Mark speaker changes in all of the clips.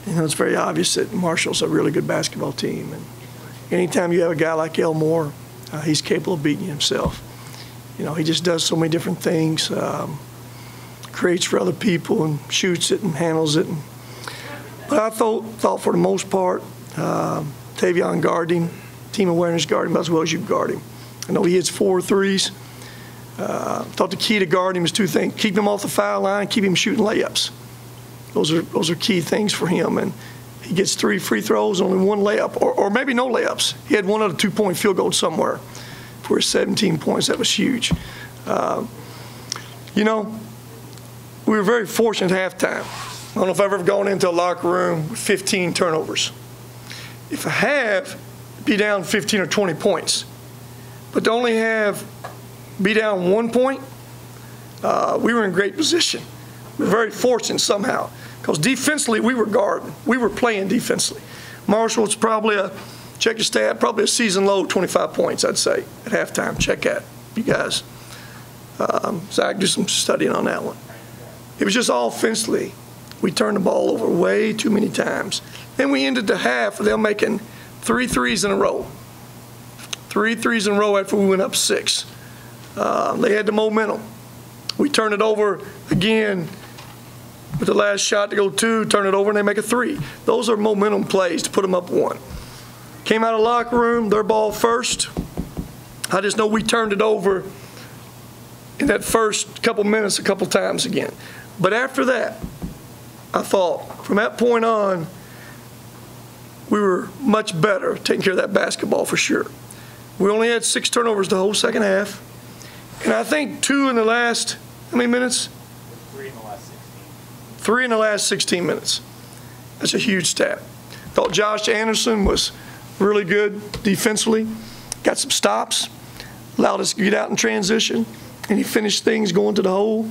Speaker 1: it's very obvious that Marshall's a really good basketball team. And anytime you have a guy like Elmore, he's capable of beating you himself. He just does so many different things, creates for other people and shoots it and handles it. But I thought for the most part, Tavion guarding, team awareness guarding about as well as you can guard him. I know he hits 4 threes. Thought the key to guard him is 2 things: keep him off the foul line, keep him shooting layups. Those are key things for him. And he gets 3 free throws, only 1 layup, or maybe no layups. He had 1 other 2-point field goal somewhere for his 17 points. That was huge. We were very fortunate at halftime. I don't know if I've ever gone into a locker room with 15 turnovers. If I have, be down 15 or 20 points. But to only be down 1 point, we were in great position. We were very fortunate somehow, because defensively we were guarding. We were playing defensively. Marshall's probably check your stat, probably a season low 25 points, I'd say, at halftime. Check that, you guys. Zach, do some studying on that one. It was just offensively. We turned the ball over way too many times. Then we ended the half with them making 3 threes in a row. 3 threes in a row after we went up 6. They had the momentum. We turned it over again with the last shot to go 2, turn it over, and they make a 3. Those are momentum plays to put them up 1. Came out of the locker room, their ball first. I just know we turned it over in that first couple minutes a couple times again. But after that, I thought from that point on, we were much better taking care of that basketball for sure. We only had 6 turnovers the whole second half. And I think 2 in the last, how many minutes?
Speaker 2: 3 in the last 16.
Speaker 1: 3 in the last 16 minutes. That's a huge stat. Thought Josh Anderson was really good defensively. Got some stops. Allowed us to get out in transition. And he finished things going to the hole.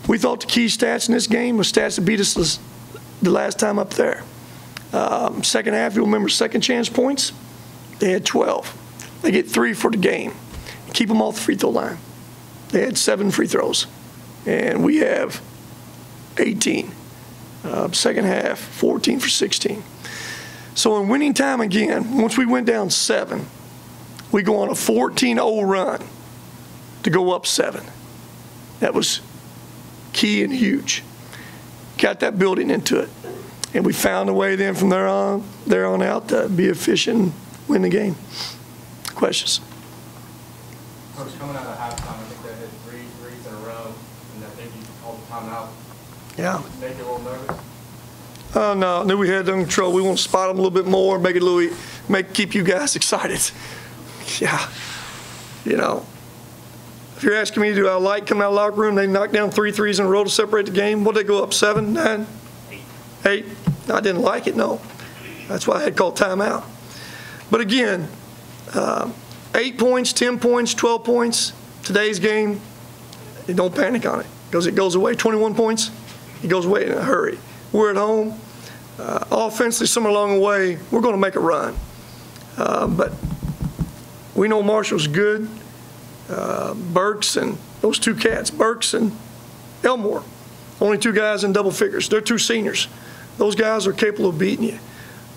Speaker 1: We thought the key stats in this game were stats that beat us the last time up there. Second half, you'll remember second chance points. They had 12. They get 3 for the game. Keep them off the free throw line. They had 7 free throws. And we have 18. Second half, 14 for 16. So in winning time again, once we went down 7, we go on a 14-0 run to go up 7. That was key and huge. Got that building into it. And we found a way then from there on out to be efficient and win the game. Questions?
Speaker 2: Coach, coming out of halftime, I think they hit 3 threes in a row, and I think you called the timeout.
Speaker 1: Yeah.
Speaker 2: Make you a little nervous?
Speaker 1: No, I knew we had them in control. We want to spot them a little bit more, make it keep you guys excited. Yeah. If you're asking me, do I like coming out of the locker room, they knock down 3 threes in a row to separate the game? What, they go up 7, 9? 8? I didn't like it, no. That's why I had called timeout. But again, 8 points, 10 points, 12 points, today's game, don't panic on it, because it goes away. 21 points, it goes away in a hurry. We're at home. Offensively, somewhere along the way, we're going to make a run. But we know Marshall's good. Burks and those 2 cats, Burks and Elmore, only 2 guys in double figures. They're 2 seniors. Those guys are capable of beating you.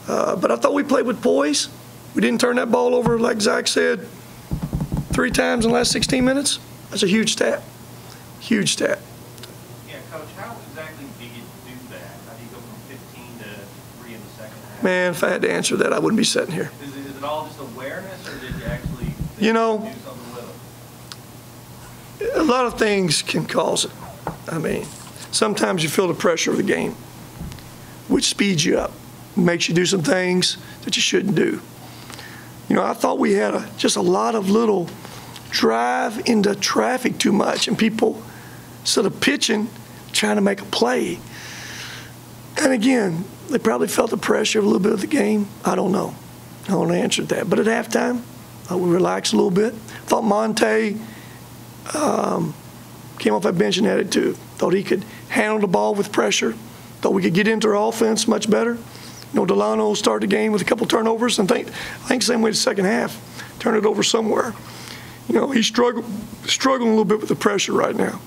Speaker 1: But I thought we played with poise. We didn't turn that ball over, like Zach said, 3 times in the last 16 minutes. That's a huge stat. Huge stat.
Speaker 3: Yeah, Coach, how exactly do you do that? How do you go from 15 to 3 in the second half?
Speaker 1: Man, if I had to answer that, I wouldn't be sitting here.
Speaker 3: Is it all just awareness, or did you actually do something with it?
Speaker 1: A lot of things can cause it. I mean, sometimes you feel the pressure of the game, which speeds you up, makes you do some things that you shouldn't do. I thought we had just a lot of little drive into traffic too much, and people, instead of pitching, trying to make a play. And again, they probably felt the pressure of a little bit of the game. I don't know. I don't answer that. But at halftime, we relaxed a little bit. Thought Monte came off that bench and had it too. Thought he could handle the ball with pressure. Thought we could get into our offense much better. Delano started the game with a couple turnovers, and I think same way the second half. Turn it over somewhere. He's struggling a little bit with the pressure right now.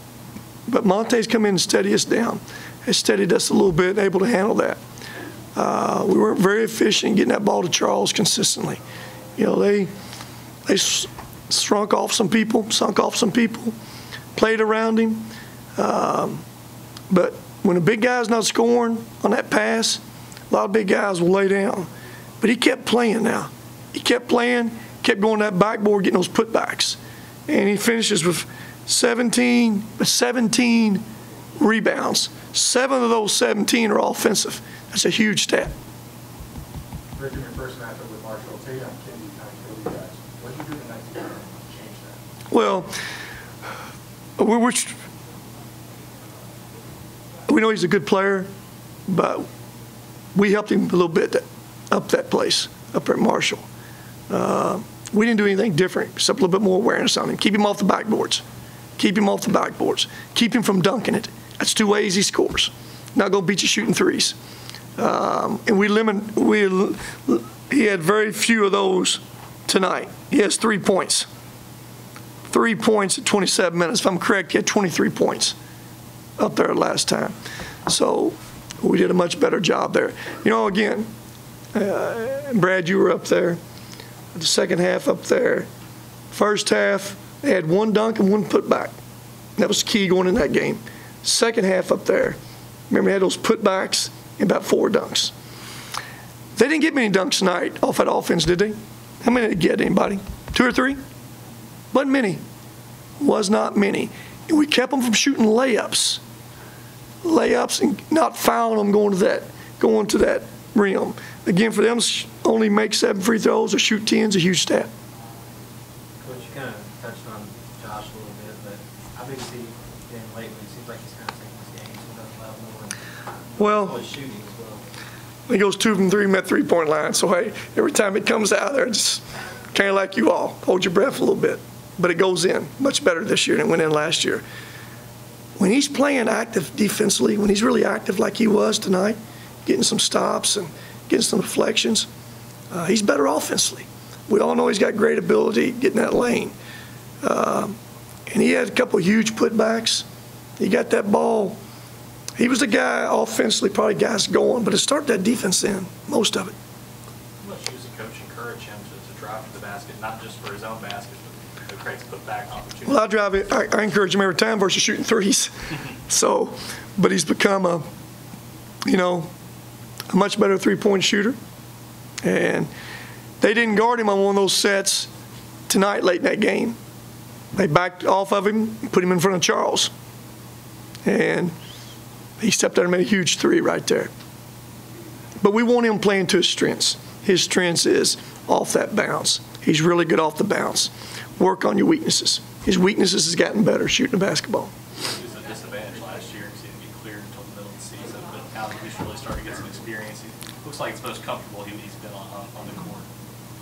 Speaker 1: But Monte's come in and steadied us down. Has steadied us a little bit, able to handle that. We weren't very efficient getting that ball to Charles consistently. You know, they sunk off some people, played around him. But when a big guy's not scoring on that pass, a lot of big guys will lay down. But he kept playing now. He kept playing, kept going to that backboard, getting those putbacks. And he finishes with 17 rebounds. 7 of those 17 are offensive. That's a huge stat.
Speaker 2: Rick, in your first matchup with Marshall, Tatum kind of killed you guys. What did you do tonight to change that?
Speaker 1: Well, we know he's a good player, but we helped him a little bit up that place, up at Marshall. We didn't do anything different except a little bit more awareness on him. Keep him off the backboards. Keep him off the backboards. Keep him from dunking it. That's 2 ways he scores. Not going to beat you shooting threes. And he had very few of those tonight. He has 3 points. 3 points at 27 minutes. If I'm correct, he had 23 points up there last time. So we did a much better job there. You know, again, Brad, you were up there. The second half up there. First half, they had 1 dunk and 1 putback. That was key going in that game. Second half up there, remember they had those putbacks and about 4 dunks. They didn't get many dunks tonight off that offense, did they? How many did they get, anybody? 2 or 3? Wasn't many. Was not many. And we kept them from shooting layups. Layups and not fouling them going to that rim. Again, for them to only make 7 free throws or shoot 10 is a huge stat.
Speaker 4: Coach, you kind of touched on Josh a little bit, but how big is he getting lately? It seems like he's kind of taking his game to another level more.
Speaker 1: Well,
Speaker 4: His shooting as well.
Speaker 1: he goes 2 from 3 from that 3-point line. So, hey, every time it comes out there, just kind of like you all, hold your breath a little bit. But it goes in much better this year than it went in last year. When he's playing active defensively, when he's really active like he was tonight, getting some stops and getting some deflections, he's better offensively. We all know he's got great ability getting that lane. And he had a couple of huge putbacks. He got that ball. He was the guy offensively, probably guys going, but it started that defense in, most of it.
Speaker 5: How much does the coach encourage him to drive to the basket, not just for his own basket, but to create putback opportunities?
Speaker 1: Well, I encourage him every time versus shooting threes. So, but he's become a much better 3-point shooter. And they didn't guard him on one of those sets tonight late in that game. They backed off of him and put him in front of Charles. And he stepped out and made a huge 3 right there. But we want him playing to his strengths. His strengths is off that bounce. He's really good off the bounce. Work on your weaknesses. His weaknesses has gotten better shooting the basketball.
Speaker 5: He was a disadvantage last year because he didn't get cleared until the middle of the season. But now that he's really starting to get some experience, he looks like it's most comfortable he's been on the court.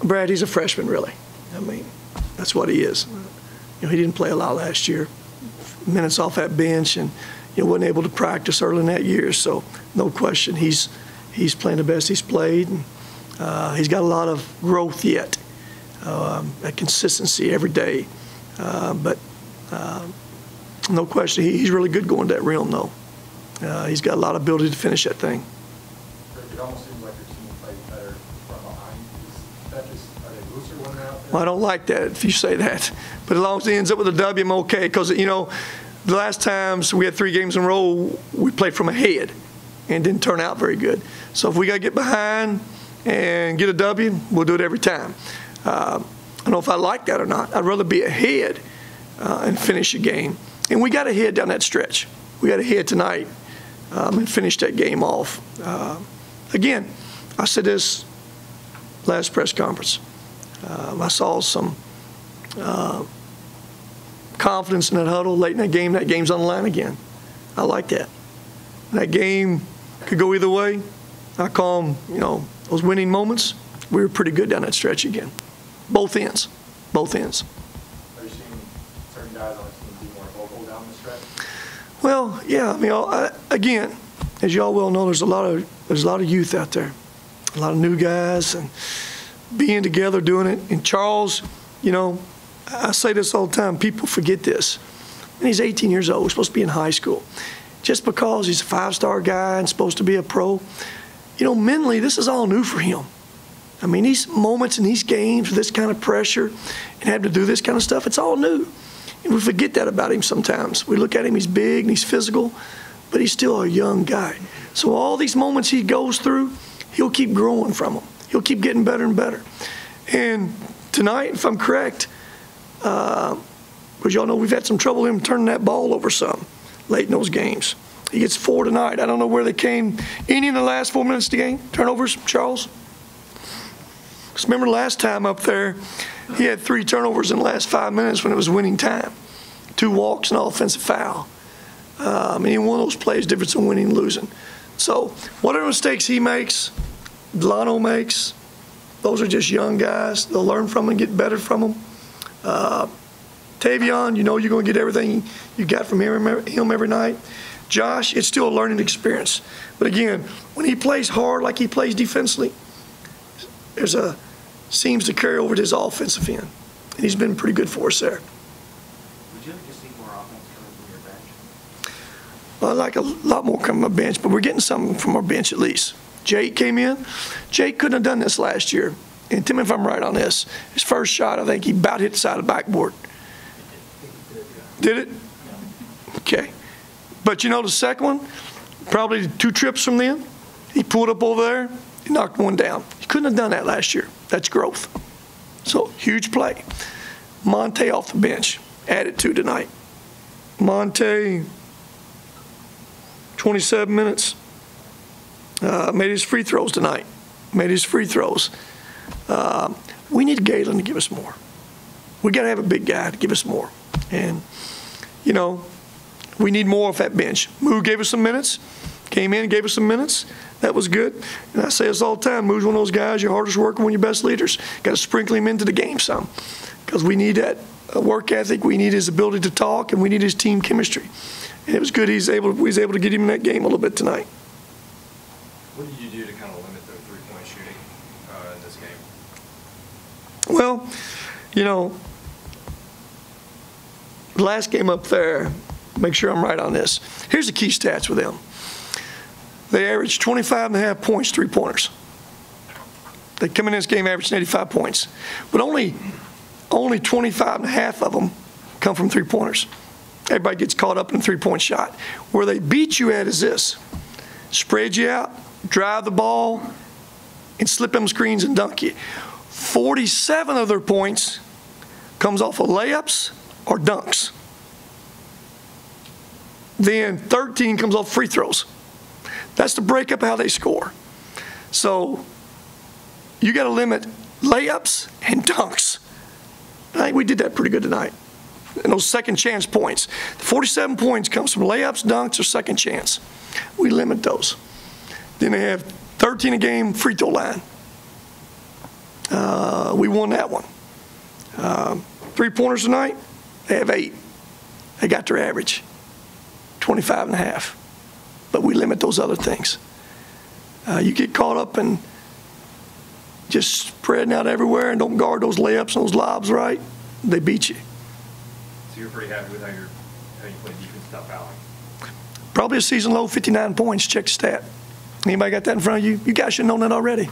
Speaker 1: Brad, he's a freshman, really. I mean, that's what he is. He didn't play a lot last year. Minutes off that bench, and wasn't able to practice early in that year. So no question, he's playing the best he's played, and he's got a lot of growth yet. That consistency every day. But no question, he's really good going to that rim, though. He's got a lot of ability to finish that thing.
Speaker 2: It almost seems like your team plays better from behind. Are they looser when they're out there?
Speaker 1: Well, I don't like that if you say that. But as long as he ends up with a W, I'm okay. Because, the last times we had 3 games in a row, we played from ahead and didn't turn out very good. So if we got to get behind and get a W, we'll do it every time. I don't know if I like that or not. I'd rather be ahead and finish a game. And we got ahead down that stretch. We got ahead tonight and finished that game off. Again, I said this last press conference. I saw some confidence in that huddle late in that game. That game's on the line again. I like that. That game could go either way. I call them, those winning moments. We were pretty good down that stretch again. Both ends. Both ends.
Speaker 2: Are you seeing certain guys on the team be more vocal down the stretch?
Speaker 1: Well, yeah. Again, as y'all well know, there's a lot of youth out there, a lot of new guys, and being together doing it. And Charles, I say this all the time. People forget this. and he's 18 years old, supposed to be in high school. Just because he's a 5-star guy and supposed to be a pro, you know, mentally, this is all new for him. I mean, these moments in these games with this kind of pressure and having to do this kind of stuff, it's all new. And we forget that about him sometimes. We look at him, he's big and he's physical, but he's still a young guy. So all these moments he goes through, he'll keep growing from them. He'll keep getting better and better. And tonight, if I'm correct, because y'all know we've had some trouble him turning that ball over some late in those games. He gets 4 tonight. I don't know where they came. Any in the last 4 minutes of the game? Turnovers, Charles? Because remember last time up there, he had 3 turnovers in the last 5 minutes when it was winning time. 2 walks and an offensive foul. Any one of those plays difference in winning and losing. So whatever mistakes he makes, Delano makes, those are just young guys. They'll learn from them and get better from them. Tavion, you know you're going to get everything you got from him every night. Josh, it's still a learning experience. But again, when he plays hard like he plays defensively, seems to carry over to his offensive end. And he's been pretty good for us there.
Speaker 4: Would you like to see more offense coming from your bench?
Speaker 1: Well, I'd like a lot more coming from my bench, but we're getting something from our bench at least. Jake came in. Jake couldn't have done this last year. And tell me if I'm right on this. His first shot, I think he about hit the side of the backboard. Did it? Okay. But you know the second one, probably 2 trips from then, he pulled up over there, he knocked one down. He couldn't have done that last year. That's growth. So, huge play. Monte off the bench, added 2 tonight. Monte, 27 minutes. Made his free throws tonight. Made his free throws. We need Galen to give us more. We got to have a big guy to give us more. And, you know, we need more off that bench. Moo gave us some minutes. Came in and gave us some minutes. That was good. And I say this all the time. Moo's one of those guys, your hardest worker, one of your best leaders. Got to sprinkle him into the game some. Because we need that work ethic. We need his ability to talk. And we need his team chemistry. And it was good we was able to get him in that game a little bit tonight.
Speaker 2: What did you do to kind of limit their three-point shooting in this game?
Speaker 1: Well, you know, the last game up there, make sure I'm right on this. Here's the key stats with them. They averaged 25.5 points, 3-pointers. They come in this game averaging 85 points. But only 25.5 of them come from 3-pointers. Everybody gets caught up in a 3-point shot. Where they beat you at is this. Spread you out, drive the ball, and slip them screens and dunk you. 47 of their points comes off of layups or dunks. Then 13 comes off free throws. That's the breakup of how they score. So you got to limit layups and dunks. I think we did that pretty good tonight. And those second chance points. The 47 points comes from layups, dunks, or second chance. We limit those. Then they have 13 a game free throw line. We won that one. 3-pointers tonight, they have 8. They got their average, 25.5. But we limit those other things. You get caught up in just spreading out everywhere and don't guard those layups and those lobs right, they beat you.
Speaker 2: So you're pretty happy with how you play defense without fouling?
Speaker 1: Probably a season low, 59 points. Check the stat. Anybody got that in front of you? You guys should have known that already.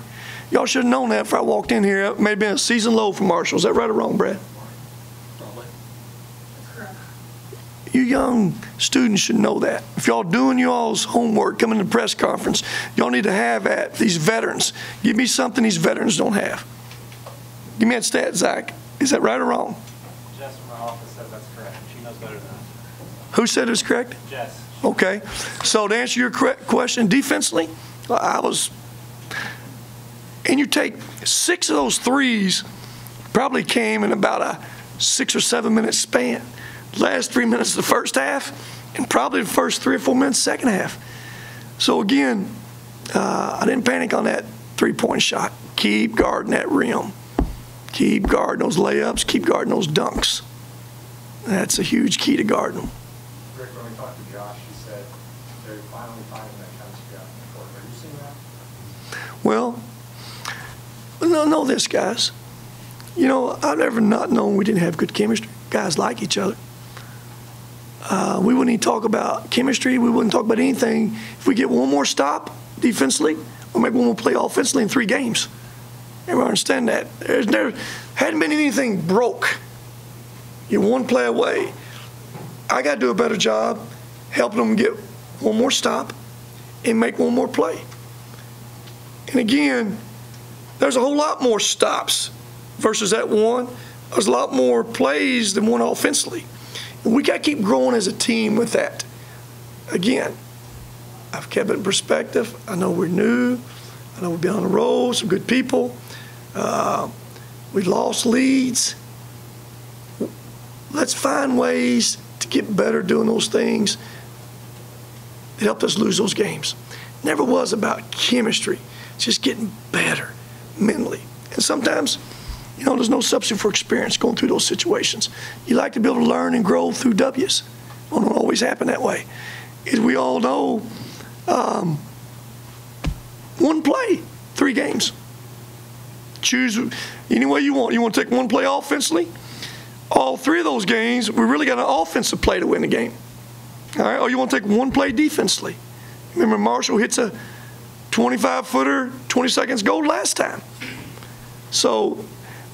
Speaker 1: Y'all should have known that before I walked in here. It may have been a season low for Marshall. Is that right or wrong, Brad?
Speaker 5: Probably.
Speaker 1: You young students should know that. If y'all doing y'all's homework, coming to the press conference, y'all need to have at these veterans. Give me something these veterans don't have. Give me that stat, Zach. Is that right or wrong?
Speaker 4: Jess from our office says that's correct. She knows better than us.
Speaker 1: Who said it was correct?
Speaker 4: Jess.
Speaker 1: Okay. So to answer your question, defensively, and you take 6 of those threes probably came in about a 6 or 7 minute span. Last 3 minutes of the first half and probably the first 3 or 4 minutes second half. So again, I didn't panic on that 3-point shot. Keep guarding that rim. Keep guarding those layups. Keep guarding those dunks. That's a huge key to guarding them.
Speaker 2: Rick, when we talked to Josh, he said they're finally finding that chemistry out in the court. Are you seeing that?
Speaker 1: Well, know this, guys. You know, I've never not known we didn't have good chemistry. Guys like each other. We wouldn't even talk about chemistry. We wouldn't talk about anything. If we get one more stop defensively, or maybe one more play offensively in 3 games. Everyone understand that. There hadn't been anything broke. You're one play away. I got to do a better job helping them get one more stop and make one more play. And again, there's a whole lot more stops versus that one. There's a lot more plays than one offensively. And we got to keep growing as a team with that. Again, I've kept it in perspective. I know we're new. I know we've been on the road, some good people. We lost leads. Let's find ways to get better doing those things that helped us lose those games. Never was about chemistry. It's just getting better mentally. And sometimes, you know, there's no substitute for experience going through those situations. You like to be able to learn and grow through W's. It don't always happen that way. As we all know, one play, 3 games. Choose any way you want. You want to take one play offensively? All 3 of those games, we really got an offensive play to win the game. All right? Or you want to take one play defensively. Remember Marshall hits a 25-footer, 20 seconds goal last time. So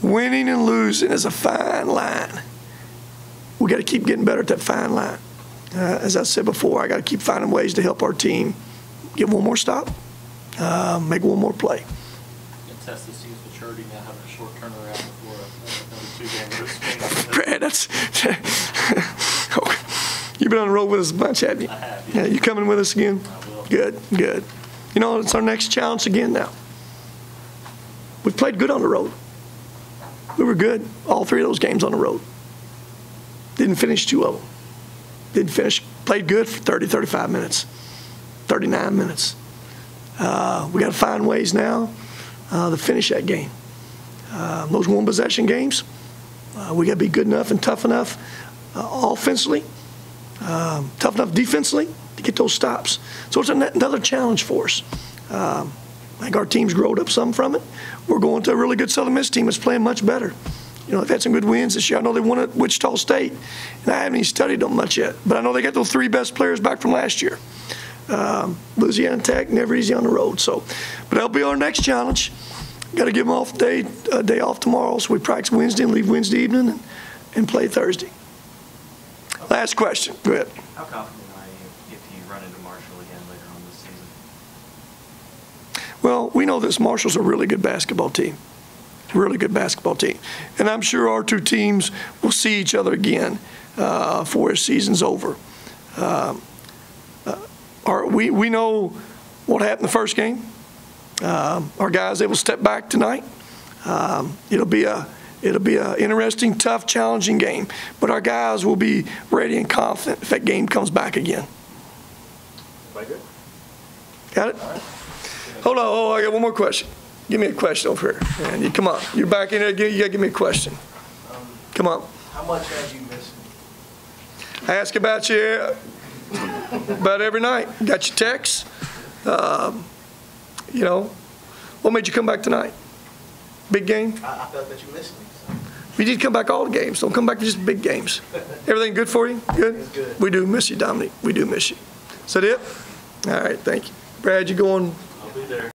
Speaker 1: winning and losing is a fine line. We got to keep getting better at that fine line. As I said before, I got to keep finding ways to help our team get one more stop, make one more play.
Speaker 5: Test this team's maturity now, having a short turnaround before another 2 games.
Speaker 1: Brad, that's you've been on the road with us a bunch, haven't you?
Speaker 5: I have,
Speaker 1: yeah. You coming with us again?
Speaker 5: I will.
Speaker 1: Good, good. You know, it's our next challenge again now. We've played good on the road. We were good all 3 of those games on the road. Didn't finish 2 of them. Didn't finish, played good for 30, 35 minutes, 39 minutes. We got to find ways now to finish that game. Those one-possession games, we got to be good enough and tough enough offensively, tough enough defensively to get those stops. So it's another challenge for us. I think our team's growed up some from it. We're going to a really good Southern Miss team that's playing much better. You know, they've had some good wins this year. I know they won at Wichita State, and I haven't even studied them much yet. But I know they got those 3 best players back from last year. Louisiana Tech, never easy on the road. So, but that'll be our next challenge. Got to give them a day off tomorrow, so we practice Wednesday and leave Wednesday evening and play Thursday. Last question. Go ahead.
Speaker 3: How confident are you if you run into Marshall again later on this season?
Speaker 1: Well, we know this Marshall's a really good basketball team. Really good basketball team. And I'm sure our 2 teams will see each other again before the season's over. We know what happened the first game. Our guys able to step back tonight. It'll be an interesting, tough, challenging game. But our guys will be ready and confident if that game comes back again.
Speaker 2: Everybody good?
Speaker 1: Got it?
Speaker 2: Right.
Speaker 1: Hold on. Oh, I got one more question. Give me a question over here. Man, you come on. You're back in there again. You got to give me a question. Come on.
Speaker 2: How much have you missed me?
Speaker 1: I ask about you about every night. Got your texts. You know, what made you come back tonight? Big game?
Speaker 2: I felt that you missed me. So.
Speaker 1: We need to come back all the games. Don't come back to just big games. Everything good for you? Good?
Speaker 2: It's good.
Speaker 1: We do miss you, Dominic. We do miss you. Is that it? All right, thank you. Brad, you going?
Speaker 5: I'll be there.